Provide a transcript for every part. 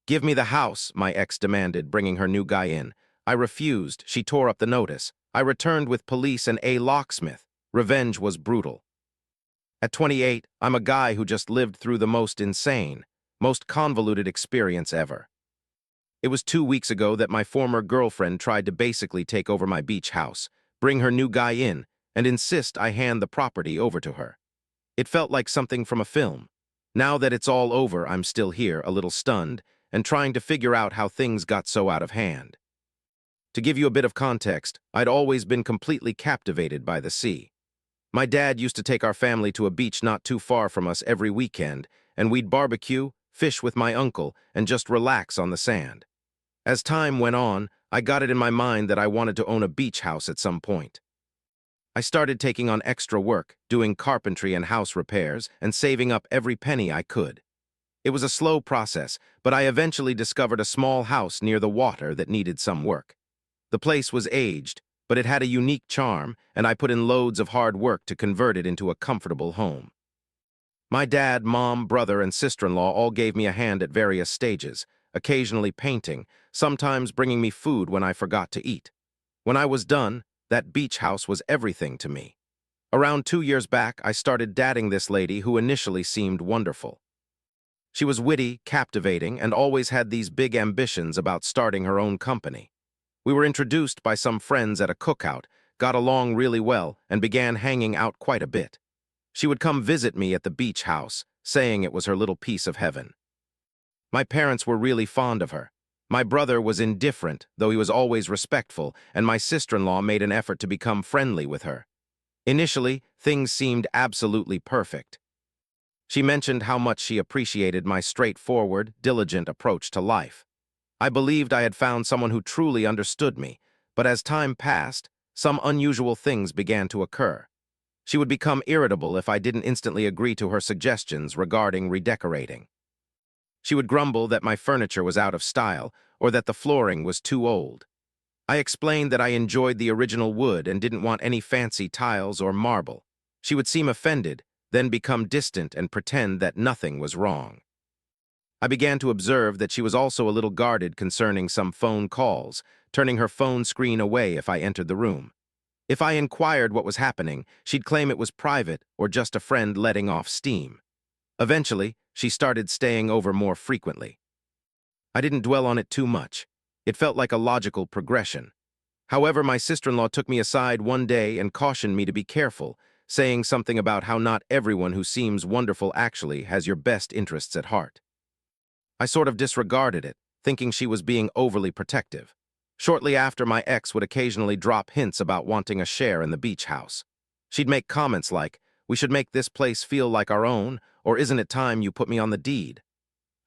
"Give me the house," my ex demanded, bringing her new guy in. I refused. She tore up the notice. I returned with police and a locksmith. Revenge was brutal. At 28, I'm a guy who just lived through the most insane, most convoluted experience ever. It was 2 weeks ago that my former girlfriend tried to basically take over my beach house, bring her new guy in, and insist I hand the property over to her. It felt like something from a film. Now that it's all over, I'm still here, a little stunned, and trying to figure out how things got so out of hand. To give you a bit of context, I'd always been completely captivated by the sea. My dad used to take our family to a beach not too far from us every weekend, and we'd barbecue, fish with my uncle, and just relax on the sand. As time went on, I got it in my mind that I wanted to own a beach house at some point. I started taking on extra work, doing carpentry and house repairs, and saving up every penny I could. It was a slow process, but I eventually discovered a small house near the water that needed some work. The place was aged, but it had a unique charm, and I put in loads of hard work to convert it into a comfortable home. My dad, mom, brother, and sister-in-law all gave me a hand at various stages, occasionally painting, sometimes bringing me food when I forgot to eat. When I was done, that beach house was everything to me. Around 2 years back, I started dating this lady who initially seemed wonderful. She was witty, captivating, and always had these big ambitions about starting her own company. We were introduced by some friends at a cookout, got along really well, and began hanging out quite a bit. She would come visit me at the beach house, saying it was her little piece of heaven. My parents were really fond of her. My brother was indifferent, though he was always respectful, and my sister-in-law made an effort to become friendly with her. Initially, things seemed absolutely perfect. She mentioned how much she appreciated my straightforward, diligent approach to life. I believed I had found someone who truly understood me, but as time passed, some unusual things began to occur. She would become irritable if I didn't instantly agree to her suggestions regarding redecorating. She would grumble that my furniture was out of style or that the flooring was too old. I explained that I enjoyed the original wood and didn't want any fancy tiles or marble. She would seem offended, then become distant and pretend that nothing was wrong. I began to observe that she was also a little guarded concerning some phone calls, turning her phone screen away if I entered the room. If I inquired what was happening, she'd claim it was private or just a friend letting off steam. Eventually, she started staying over more frequently. I didn't dwell on it too much. It felt like a logical progression. However, my sister-in-law took me aside one day and cautioned me to be careful, saying something about how not everyone who seems wonderful actually has your best interests at heart. I sort of disregarded it, thinking she was being overly protective. Shortly after, my ex would occasionally drop hints about wanting a share in the beach house. She'd make comments like, "We should make this place feel like our own, or isn't it time you put me on the deed?"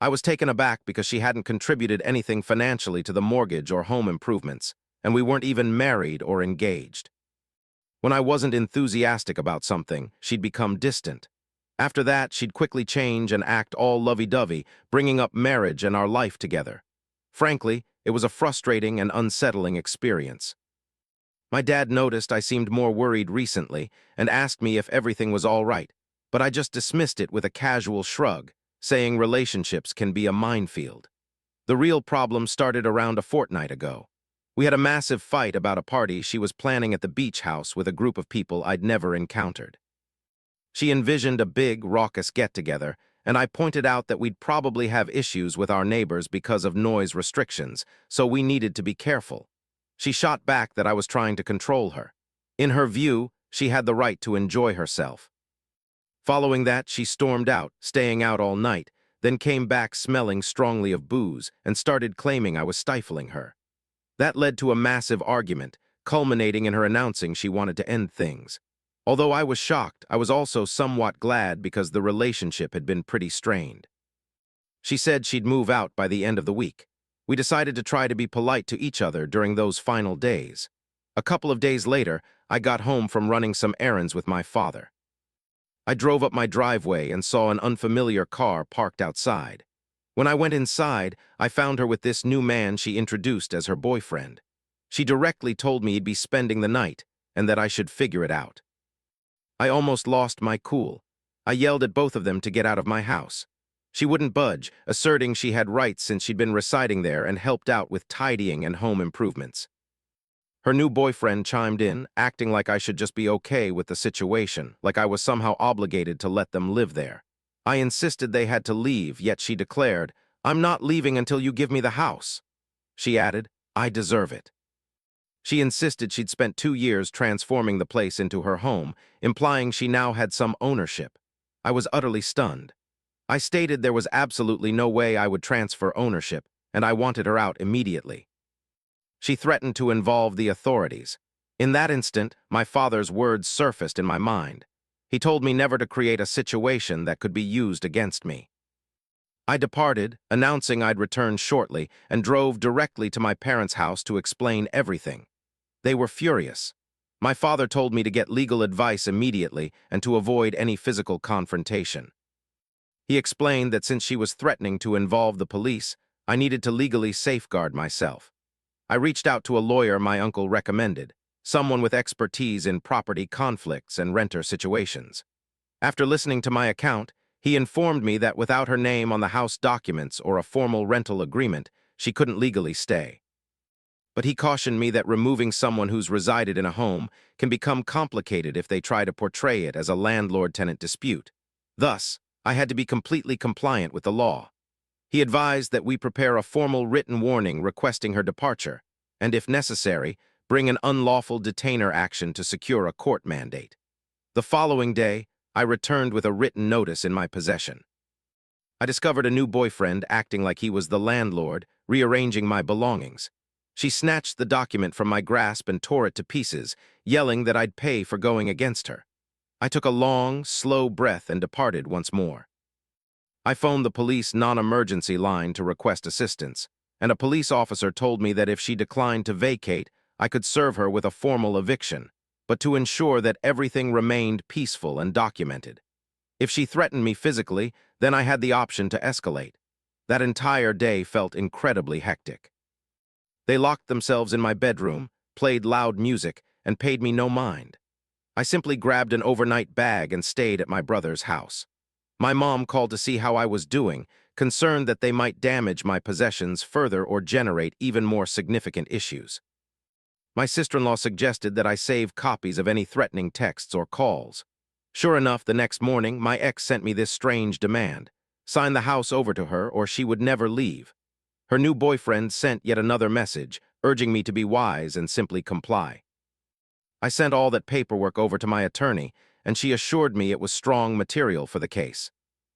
I was taken aback because she hadn't contributed anything financially to the mortgage or home improvements, and we weren't even married or engaged. When I wasn't enthusiastic about something, she'd become distant. After that, she'd quickly change and act all lovey-dovey, bringing up marriage and our life together. Frankly, it was a frustrating and unsettling experience. My dad noticed I seemed more worried recently and asked me if everything was all right, but I just dismissed it with a casual shrug, saying relationships can be a minefield. The real problem started around a fortnight ago. We had a massive fight about a party she was planning at the beach house with a group of people I'd never encountered. She envisioned a big, raucous get-together, and I pointed out that we'd probably have issues with our neighbors because of noise restrictions, so we needed to be careful. She shot back that I was trying to control her. In her view, she had the right to enjoy herself. Following that, she stormed out, staying out all night, then came back smelling strongly of booze and started claiming I was stifling her. That led to a massive argument, culminating in her announcing she wanted to end things. Although I was shocked, I was also somewhat glad because the relationship had been pretty strained. She said she'd move out by the end of the week. We decided to try to be polite to each other during those final days. A couple of days later, I got home from running some errands with my father. I drove up my driveway and saw an unfamiliar car parked outside. When I went inside, I found her with this new man she introduced as her boyfriend. She directly told me he'd be spending the night and that I should figure it out. I almost lost my cool. I yelled at both of them to get out of my house. She wouldn't budge, asserting she had rights since she'd been residing there and helped out with tidying and home improvements. Her new boyfriend chimed in, acting like I should just be okay with the situation, like I was somehow obligated to let them live there. I insisted they had to leave, yet she declared, "I'm not leaving until you give me the house." She added, "I deserve it." She insisted she'd spent 2 years transforming the place into her home, implying she now had some ownership. I was utterly stunned. I stated there was absolutely no way I would transfer ownership, and I wanted her out immediately. She threatened to involve the authorities. In that instant, my father's words surfaced in my mind. He told me never to create a situation that could be used against me. I departed, announcing I'd return shortly, and drove directly to my parents' house to explain everything. They were furious. My father told me to get legal advice immediately and to avoid any physical confrontation. He explained that since she was threatening to involve the police, I needed to legally safeguard myself. I reached out to a lawyer my uncle recommended, someone with expertise in property conflicts and renter situations. After listening to my account, he informed me that without her name on the house documents or a formal rental agreement, she couldn't legally stay. But he cautioned me that removing someone who's resided in a home can become complicated if they try to portray it as a landlord-tenant dispute. Thus, I had to be completely compliant with the law. He advised that we prepare a formal written warning requesting her departure, and if necessary, bring an unlawful detainer action to secure a court mandate. The following day, I returned with a written notice in my possession. I discovered a new boyfriend acting like he was the landlord, rearranging my belongings. She snatched the document from my grasp and tore it to pieces, yelling that I'd pay for going against her. I took a long, slow breath and departed once more. I phoned the police non-emergency line to request assistance, and a police officer told me that if she declined to vacate, I could serve her with a formal eviction, but to ensure that everything remained peaceful and documented. If she threatened me physically, then I had the option to escalate. That entire day felt incredibly hectic. They locked themselves in my bedroom, played loud music, and paid me no mind. I simply grabbed an overnight bag and stayed at my brother's house. My mom called to see how I was doing, concerned that they might damage my possessions further or generate even more significant issues. My sister-in-law suggested that I save copies of any threatening texts or calls. Sure enough, the next morning, my ex sent me this strange demand: sign the house over to her or she would never leave. Her new boyfriend sent yet another message, urging me to be wise and simply comply. I sent all that paperwork over to my attorney, and she assured me it was strong material for the case.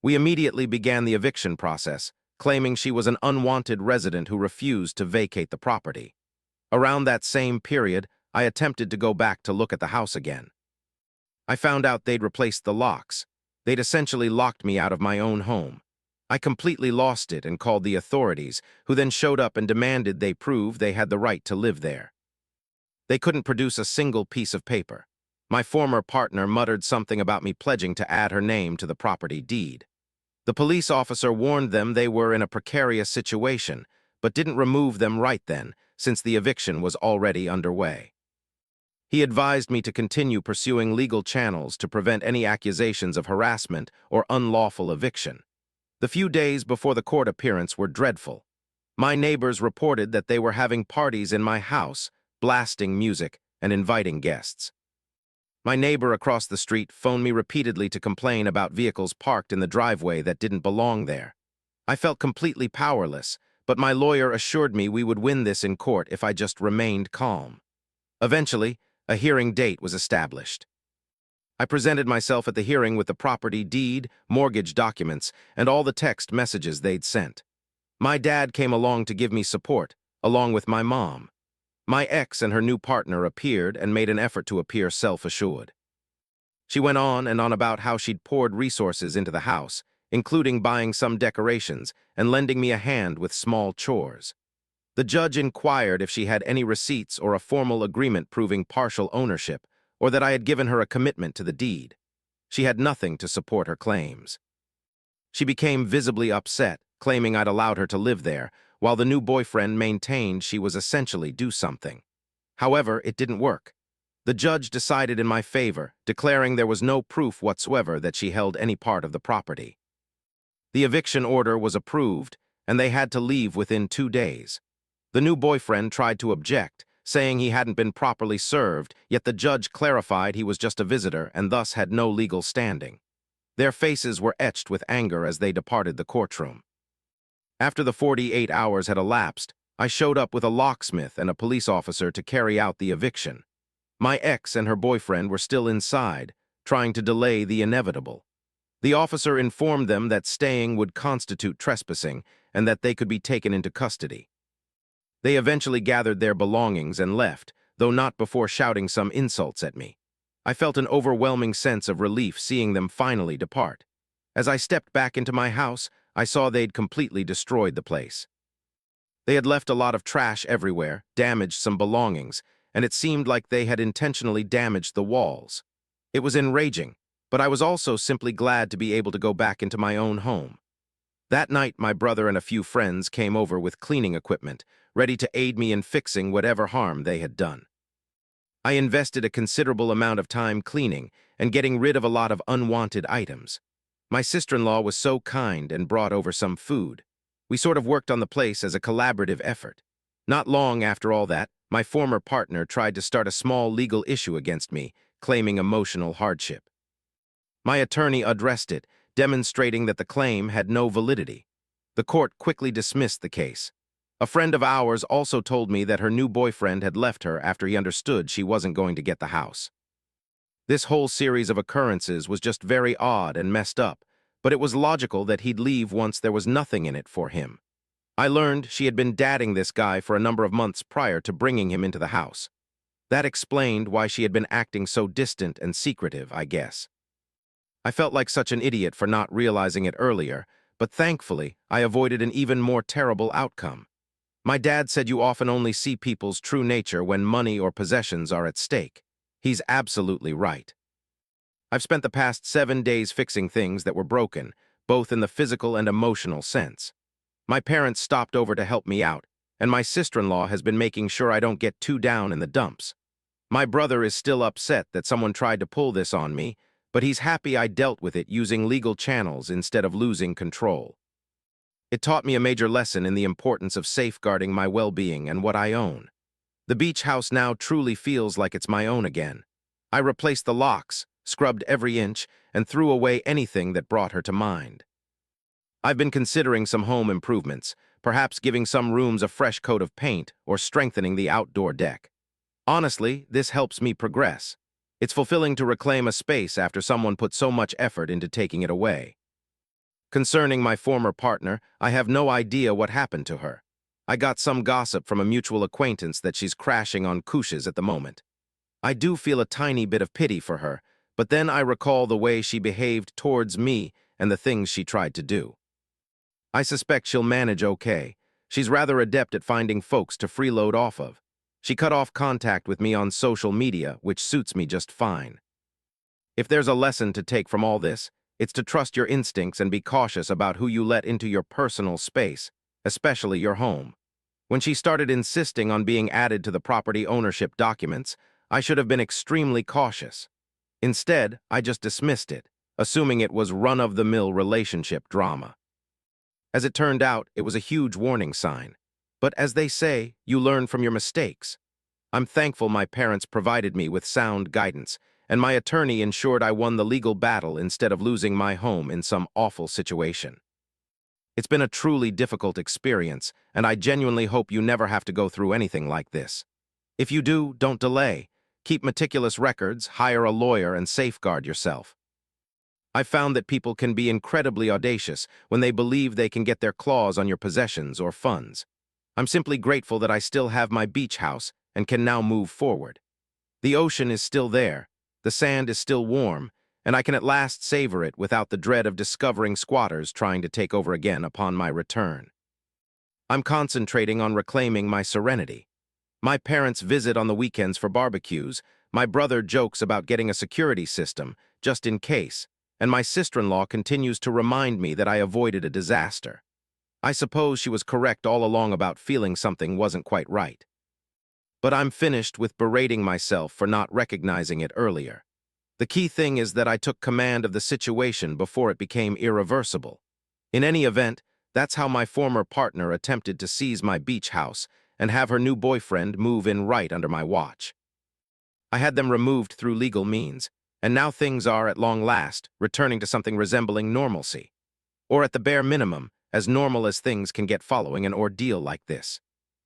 We immediately began the eviction process, claiming she was an unwanted resident who refused to vacate the property. Around that same period, I attempted to go back to look at the house again. I found out they'd replaced the locks. They'd essentially locked me out of my own home. I completely lost it and called the authorities, who then showed up and demanded they prove they had the right to live there. They couldn't produce a single piece of paper. My former partner muttered something about me pledging to add her name to the property deed. The police officer warned them they were in a precarious situation, but didn't remove them right then, since the eviction was already underway. He advised me to continue pursuing legal channels to prevent any accusations of harassment or unlawful eviction. The few days before the court appearance were dreadful. My neighbors reported that they were having parties in my house, blasting music and inviting guests. My neighbor across the street phoned me repeatedly to complain about vehicles parked in the driveway that didn't belong there. I felt completely powerless, but my lawyer assured me we would win this in court if I just remained calm. Eventually, a hearing date was established. I presented myself at the hearing with the property deed, mortgage documents, and all the text messages they'd sent. My dad came along to give me support, along with my mom. My ex and her new partner appeared and made an effort to appear self-assured. She went on and on about how she'd poured resources into the house, including buying some decorations and lending me a hand with small chores. The judge inquired if she had any receipts or a formal agreement proving partial ownership, or that I had given her a commitment to the deed. She had nothing to support her claims. She became visibly upset, claiming I'd allowed her to live there, while the new boyfriend maintained she was essentially do something. However, it didn't work. The judge decided in my favor, declaring there was no proof whatsoever that she held any part of the property. The eviction order was approved, and they had to leave within 2 days. The new boyfriend tried to object, saying he hadn't been properly served, yet the judge clarified he was just a visitor and thus had no legal standing. Their faces were etched with anger as they departed the courtroom. After the 48 hours had elapsed, I showed up with a locksmith and a police officer to carry out the eviction. My ex and her boyfriend were still inside, trying to delay the inevitable. The officer informed them that staying would constitute trespassing and that they could be taken into custody. They eventually gathered their belongings and left, though not before shouting some insults at me. I felt an overwhelming sense of relief seeing them finally depart. As I stepped back into my house, I saw they'd completely destroyed the place. They had left a lot of trash everywhere, damaged some belongings, and it seemed like they had intentionally damaged the walls. It was enraging, but I was also simply glad to be able to go back into my own home. That night, my brother and a few friends came over with cleaning equipment, ready to aid me in fixing whatever harm they had done. I invested a considerable amount of time cleaning and getting rid of a lot of unwanted items. My sister-in-law was so kind and brought over some food. We sort of worked on the place as a collaborative effort. Not long after all that, my former partner tried to start a small legal issue against me, claiming emotional hardship. My attorney addressed it, demonstrating that the claim had no validity. The court quickly dismissed the case. A friend of ours also told me that her new boyfriend had left her after he understood she wasn't going to get the house. This whole series of occurrences was just very odd and messed up, but it was logical that he'd leave once there was nothing in it for him. I learned she had been dating this guy for a number of months prior to bringing him into the house. That explained why she had been acting so distant and secretive, I guess. I felt like such an idiot for not realizing it earlier, but thankfully, I avoided an even more terrible outcome. My dad said you often only see people's true nature when money or possessions are at stake. He's absolutely right. I've spent the past 7 days fixing things that were broken, both in the physical and emotional sense. My parents stopped over to help me out, and my sister-in-law has been making sure I don't get too down in the dumps. My brother is still upset that someone tried to pull this on me, but he's happy I dealt with it using legal channels instead of losing control. It taught me a major lesson in the importance of safeguarding my well-being and what I own. The beach house now truly feels like it's my own again. I replaced the locks, scrubbed every inch, and threw away anything that brought her to mind. I've been considering some home improvements, perhaps giving some rooms a fresh coat of paint or strengthening the outdoor deck. Honestly, this helps me progress. It's fulfilling to reclaim a space after someone put so much effort into taking it away. Concerning my former partner, I have no idea what happened to her. I got some gossip from a mutual acquaintance that she's crashing on couches at the moment. I do feel a tiny bit of pity for her, but then I recall the way she behaved towards me and the things she tried to do. I suspect she'll manage okay. She's rather adept at finding folks to freeload off of. She cut off contact with me on social media, which suits me just fine. If there's a lesson to take from all this, it's to trust your instincts and be cautious about who you let into your personal space, especially your home. When she started insisting on being added to the property ownership documents, I should have been extremely cautious. Instead, I just dismissed it, assuming it was run-of-the-mill relationship drama. As it turned out, it was a huge warning sign. But as they say, you learn from your mistakes. I'm thankful my parents provided me with sound guidance, and my attorney ensured I won the legal battle instead of losing my home in some awful situation. It's been a truly difficult experience, and I genuinely hope you never have to go through anything like this. If you do, don't delay. Keep meticulous records, hire a lawyer, and safeguard yourself. I've found that people can be incredibly audacious when they believe they can get their claws on your possessions or funds. I'm simply grateful that I still have my beach house and can now move forward. The ocean is still there, the sand is still warm, and I can at last savor it without the dread of discovering squatters trying to take over again upon my return. I'm concentrating on reclaiming my serenity. My parents visit on the weekends for barbecues, my brother jokes about getting a security system, just in case, and my sister-in-law continues to remind me that I avoided a disaster. I suppose she was correct all along about feeling something wasn't quite right. But I'm finished with berating myself for not recognizing it earlier. The key thing is that I took command of the situation before it became irreversible. In any event, that's how my former partner attempted to seize my beach house and have her new boyfriend move in right under my watch. I had them removed through legal means, and now things are, at long last, returning to something resembling normalcy. Or at the bare minimum, as normal as things can get following an ordeal like this.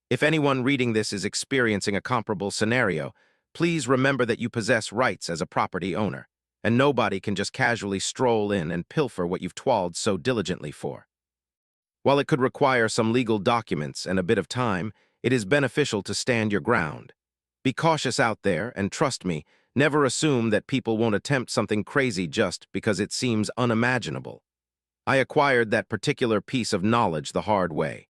If anyone reading this is experiencing a comparable scenario, please remember that you possess rights as a property owner, and nobody can just casually stroll in and pilfer what you've toiled so diligently for. While it could require some legal documents and a bit of time, it is beneficial to stand your ground. Be cautious out there, and trust me, never assume that people won't attempt something crazy just because it seems unimaginable. I acquired that particular piece of knowledge the hard way.